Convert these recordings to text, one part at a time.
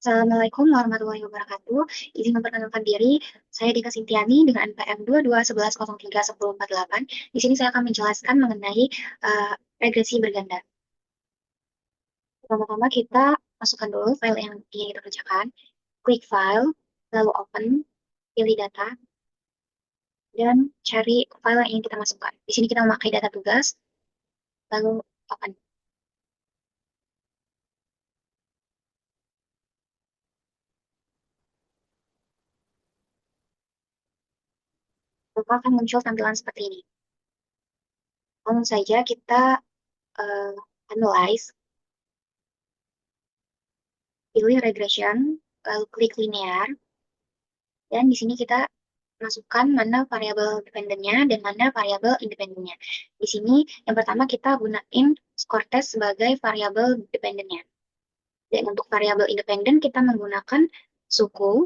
Assalamualaikum warahmatullahi wabarakatuh. Izin memperkenalkan diri, saya Dika Sintiani dengan NPM 2211031048. Di sini saya akan menjelaskan mengenai regresi berganda. Pertama-tama kita masukkan dulu file yang ingin kita kerjakan, klik file, lalu open, pilih data, dan cari file yang ingin kita masukkan. Di sini kita memakai data tugas, lalu open. Maka akan muncul tampilan seperti ini. Langsung saja kita eh, analyze, pilih regression, lalu klik linear, dan di sini kita masukkan mana variabel dependennya dan mana variabel independennya. Di sini yang pertama kita gunain score test sebagai variabel dependennya. Dan untuk variabel independen kita menggunakan suku,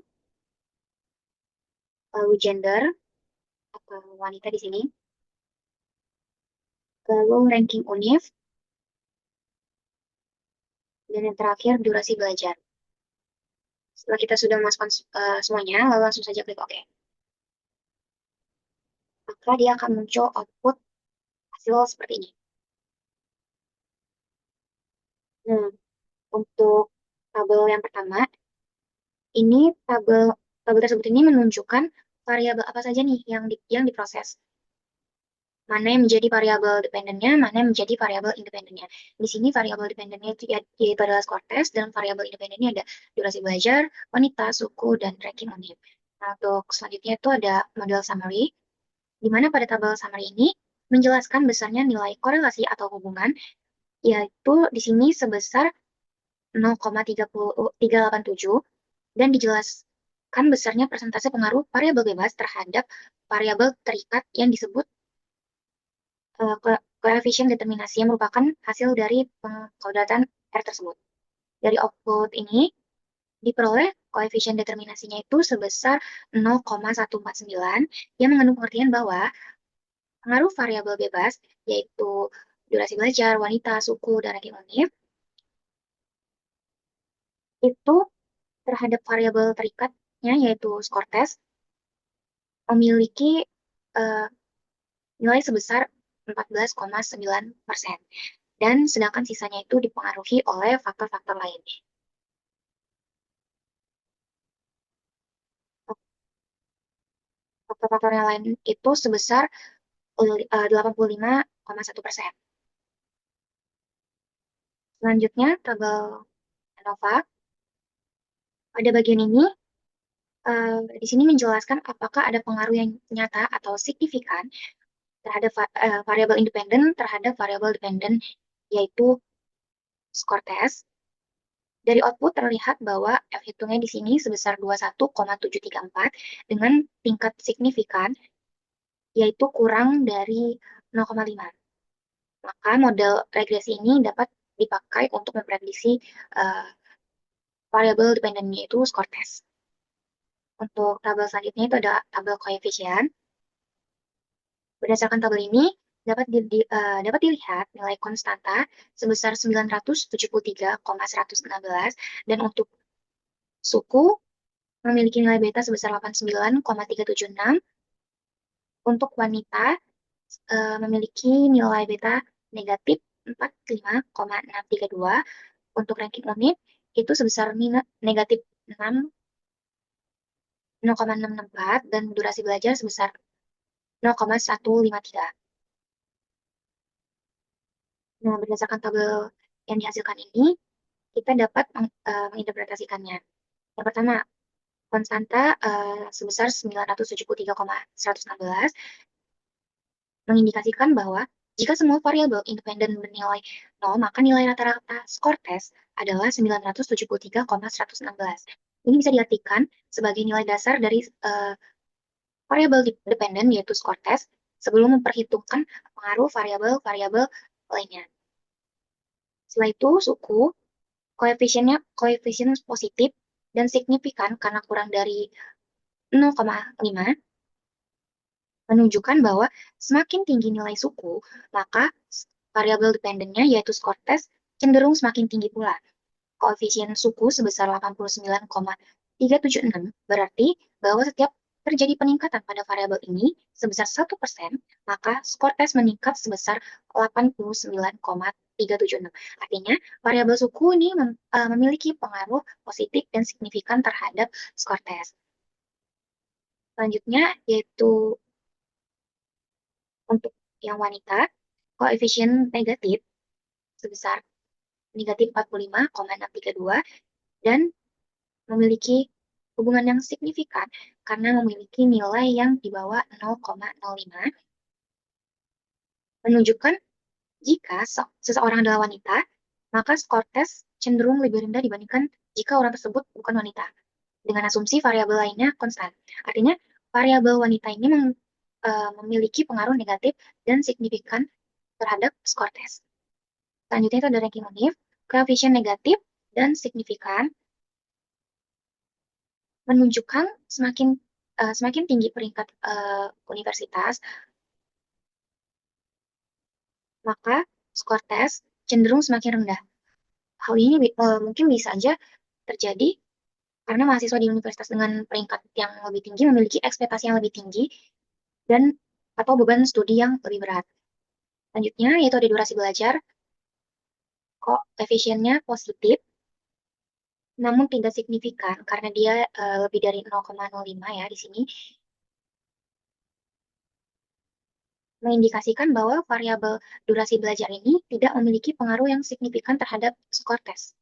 lalu gender atau wanita di sini, lalu ranking univ, dan yang terakhir durasi belajar. Setelah kita sudah memasukkan semuanya, lalu langsung saja klik OK. Maka dia akan muncul output hasil seperti ini. Nah, untuk tabel yang pertama, ini tabel tersebut ini menunjukkan variabel apa saja nih yang diproses. Mana yang menjadi variabel dependennya, mana yang menjadi variabel independennya. Di sini variabel dependennya itu yaitu adalah score test, dan variabel independennya ada durasi belajar, wanita, suku, dan ranking univ. Nah, untuk selanjutnya itu ada model summary, di mana pada tabel summary ini menjelaskan besarnya nilai korelasi atau hubungan, yaitu di sini sebesar 0,387, dan dijelaskan besarnya persentase pengaruh variabel bebas terhadap variabel terikat yang disebut koefisien determinasi, yang merupakan hasil dari pengkodatan R tersebut. Dari output ini diperoleh koefisien determinasinya itu sebesar 0,149, yang mengandung pengertian bahwa pengaruh variabel bebas, yaitu durasi belajar, wanita, suku, dan ranking univ, itu terhadap variabel terikatnya, yaitu skor tes, memiliki eh, nilai sebesar 14,9%. Dan sedangkan sisanya itu dipengaruhi oleh faktor-faktor lain. Faktor-faktor yang lain itu sebesar 85,1%. Selanjutnya, tabel ANOVA. Pada bagian ini, di sini menjelaskan apakah ada pengaruh yang nyata atau signifikan terhadap variabel independen terhadap variabel dependen, yaitu skor test. Dari output terlihat bahwa F hitungnya di sini sebesar 21,734 dengan tingkat signifikan, yaitu kurang dari 0,5. Maka model regresi ini dapat dipakai untuk memprediksi uh, variabel dependennya itu skor test. Untuk tabel selanjutnya itu ada tabel koefisien. Berdasarkan tabel ini, dapat dilihat nilai konstanta sebesar 973,116, dan untuk suku memiliki nilai beta sebesar 89,376. Untuk wanita memiliki nilai beta negatif 45,632. Untuk ranking unit itu sebesar negatif 0,664, dan durasi belajar sebesar 0,153. Nah, berdasarkan tabel yang dihasilkan ini, kita dapat menginterpretasikannya. Yang pertama, konstanta sebesar 973,116 mengindikasikan bahwa jika semua variabel independen bernilai 0, maka nilai rata-rata skor tes adalah 973,116. Ini bisa diartikan sebagai nilai dasar dari variabel dependen, yaitu skor tes, sebelum memperhitungkan pengaruh variabel-variabel lainnya. Setelah itu, suku, koefisien positif dan signifikan karena kurang dari 0,5, menunjukkan bahwa semakin tinggi nilai suku, maka variabel dependennya, yaitu skor tes, cenderung semakin tinggi pula. koefisien suku sebesar 89,376, berarti bahwa setiap terjadi peningkatan pada variabel ini sebesar 1%, maka skor tes meningkat sebesar 89,376. Artinya, variabel suku ini memiliki pengaruh positif dan signifikan terhadap skor tes. Selanjutnya, yaitu untuk yang wanita, koefisien negatif sebesar negatif 45,632 dan memiliki hubungan yang signifikan karena memiliki nilai yang di bawah 0,05, menunjukkan jika seseorang adalah wanita, maka skor tes cenderung lebih rendah dibandingkan jika orang tersebut bukan wanita, dengan asumsi variabel lainnya konstan. Artinya, variabel wanita ini memiliki pengaruh negatif dan signifikan terhadap skor tes. Selanjutnya itu ada ranking univ, koefisien negatif dan signifikan menunjukkan semakin tinggi peringkat universitas, maka skor tes cenderung semakin rendah. Hal ini mungkin bisa saja terjadi karena mahasiswa di universitas dengan peringkat yang lebih tinggi memiliki ekspektasi yang lebih tinggi dan atau beban studi yang lebih berat. Selanjutnya yaitu ada durasi belajar, kok efisiennya positif, namun tidak signifikan karena dia lebih dari 0,05 ya di sini, mengindikasikan bahwa variabel durasi belajar ini tidak memiliki pengaruh yang signifikan terhadap skor tes.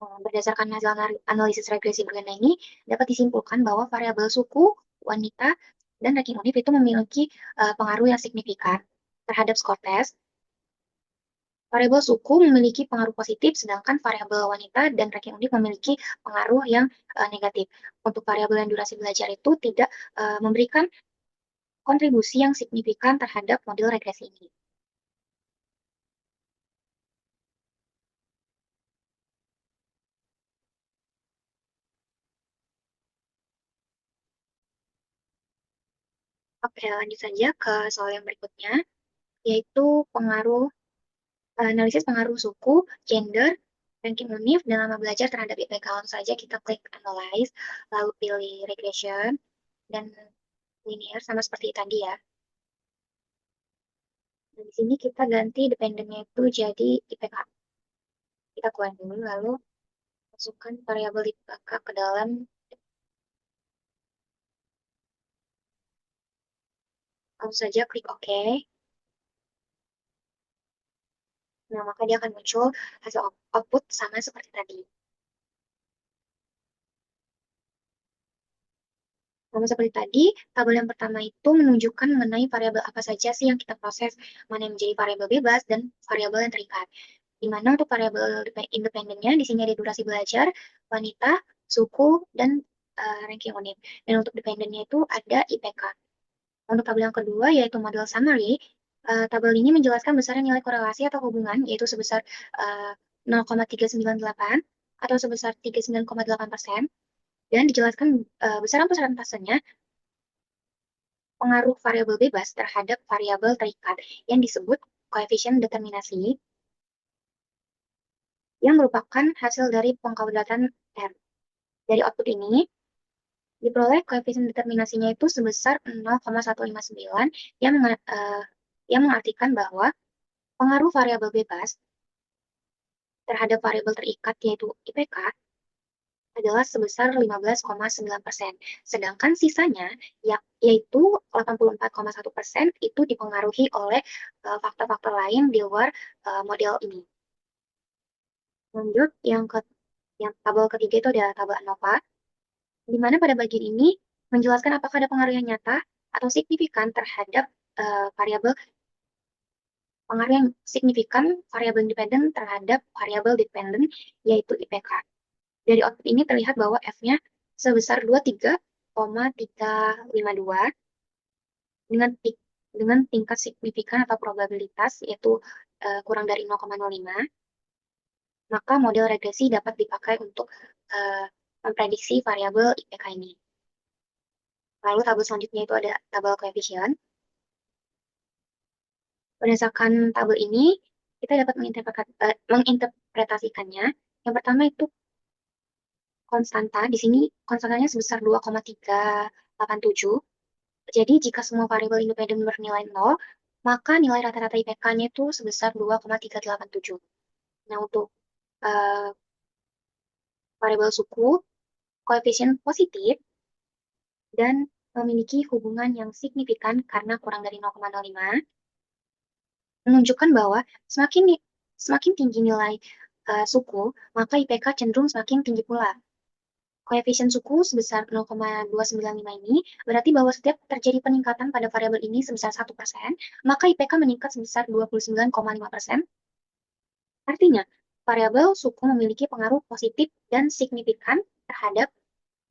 Berdasarkan hasil analisis regresi berganda ini, dapat disimpulkan bahwa variabel suku, wanita, dan ranking univ itu memiliki pengaruh yang signifikan terhadap skor tes. Variabel suku memiliki pengaruh positif, sedangkan variabel wanita dan ranking univ memiliki pengaruh yang negatif. Untuk variabel dan durasi belajar itu tidak memberikan kontribusi yang signifikan terhadap model regresi ini. Oke, lanjut saja ke soal yang berikutnya, yaitu analisis pengaruh suku, gender, ranking univ, dan lama belajar terhadap IPK. Langsung saja kita klik analyze, lalu pilih regression, dan linear, sama seperti tadi ya. Dan di sini kita ganti dependennya itu jadi IPK. Kita keluar dulu, lalu masukkan variabel IPK ke dalam, langsung saja klik OK. Nah, maka dia akan muncul hasil output sama seperti tadi. Sama seperti tadi, tabel yang pertama itu menunjukkan mengenai variabel apa saja sih yang kita proses, mana yang menjadi variabel bebas dan variabel yang terikat. Di mana untuk variabel independennya, di sini ada durasi belajar, wanita, suku, dan ranking univ. Dan untuk dependennya itu ada IPK. Untuk tabel yang kedua, yaitu model summary, tabel ini menjelaskan besaran nilai korelasi atau hubungan, yaitu sebesar 0,398 atau sebesar 39,8%, dan dijelaskan besaran persentasenya pengaruh variabel bebas terhadap variabel terikat yang disebut koefisien determinasi, yang merupakan hasil dari pengkaudatan R. Dari output ini, diperoleh koefisien determinasinya itu sebesar 0,159 yang mengartikan bahwa pengaruh variabel bebas terhadap variabel terikat yaitu IPK adalah sebesar 15,9%. Sedangkan sisanya yaitu 84,1% itu dipengaruhi oleh faktor-faktor lain di luar model ini. Lanjut yang tabel ketiga itu ada tabel ANOVA, di mana pada bagian ini menjelaskan apakah ada pengaruh yang nyata atau signifikan terhadap variabel pengaruh yang signifikan variabel independen terhadap variabel dependen yaitu IPK. Dari output ini terlihat bahwa F-nya sebesar 23,352 dengan tingkat signifikan atau probabilitas yaitu kurang dari 0,05, maka model regresi dapat dipakai untuk memprediksi variabel IPK ini. Lalu tabel selanjutnya itu ada tabel koefisien. Berdasarkan tabel ini, kita dapat menginterpretasikannya. Yang pertama itu konstanta. Di sini konstantanya sebesar 2,387. Jadi jika semua variabel independen bernilai 0, maka nilai rata-rata IPK-nya itu sebesar 2,387. Nah, untuk eh, variabel suku, koefisien positif dan memiliki hubungan yang signifikan karena kurang dari 0,05, menunjukkan bahwa semakin tinggi nilai suku, maka IPK cenderung semakin tinggi pula. Koefisien suku sebesar 0,295 ini berarti bahwa setiap terjadi peningkatan pada variabel ini sebesar 1%, maka IPK meningkat sebesar 29,5%. Artinya, variabel suku memiliki pengaruh positif dan signifikan terhadap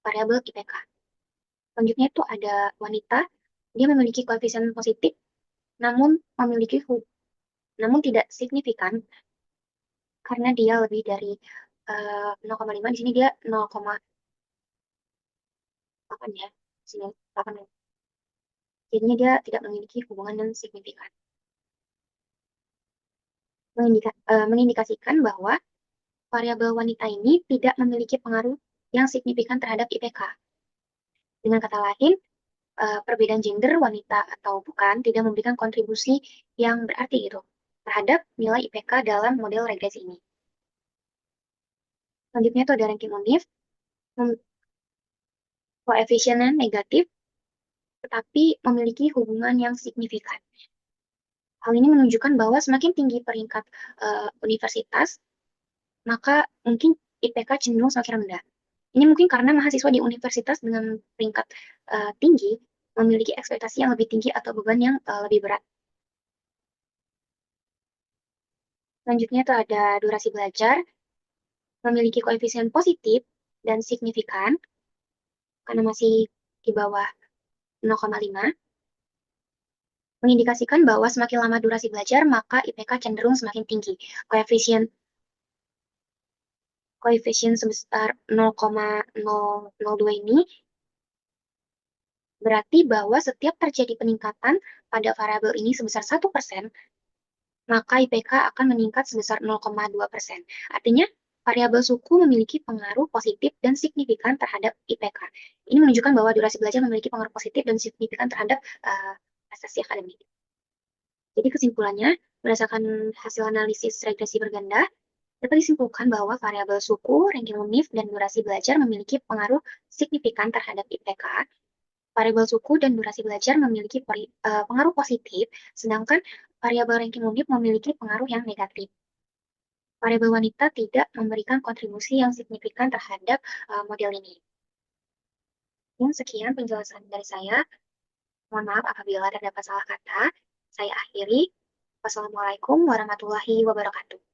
variabel IPK. Selanjutnya itu ada wanita, dia memiliki koefisien positif, namun namun tidak signifikan karena dia lebih dari 0,5. Di sini dia 0,8 ya. Di sini 8. Jadinya dia tidak memiliki hubungan yang signifikan. Mengindikasikan bahwa variabel wanita ini tidak memiliki pengaruh yang signifikan terhadap IPK. Dengan kata lain, perbedaan gender wanita atau bukan tidak memberikan kontribusi yang berarti gitu terhadap nilai IPK dalam model regresi ini. Selanjutnya itu ada ranking UNIF, koefisiennya negatif, tetapi memiliki hubungan yang signifikan. Hal ini menunjukkan bahwa semakin tinggi peringkat universitas, maka mungkin IPK cenderung semakin rendah. Ini mungkin karena mahasiswa di universitas dengan peringkat tinggi memiliki ekspektasi yang lebih tinggi atau beban yang lebih berat. Selanjutnya itu ada durasi belajar, memiliki koefisien positif dan signifikan, karena masih di bawah 0,5, mengindikasikan bahwa semakin lama durasi belajar, maka IPK cenderung semakin tinggi. Koefisien sebesar 0,002 ini berarti bahwa setiap terjadi peningkatan pada variabel ini sebesar 1%, maka IPK akan meningkat sebesar 0,2%. Artinya, variabel suku memiliki pengaruh positif dan signifikan terhadap IPK. Ini menunjukkan bahwa durasi belajar memiliki pengaruh positif dan signifikan terhadap prestasi akademik. Jadi kesimpulannya, berdasarkan hasil analisis regresi berganda, dapat disimpulkan bahwa variabel suku, ranking UNIF, dan durasi belajar memiliki pengaruh signifikan terhadap IPK. Variabel suku dan durasi belajar memiliki pengaruh positif, sedangkan variabel ranking UNIF memiliki pengaruh yang negatif. Variabel wanita tidak memberikan kontribusi yang signifikan terhadap model ini. Sekian penjelasan dari saya. Mohon maaf apabila terdapat salah kata. Saya akhiri. Wassalamualaikum warahmatullahi wabarakatuh.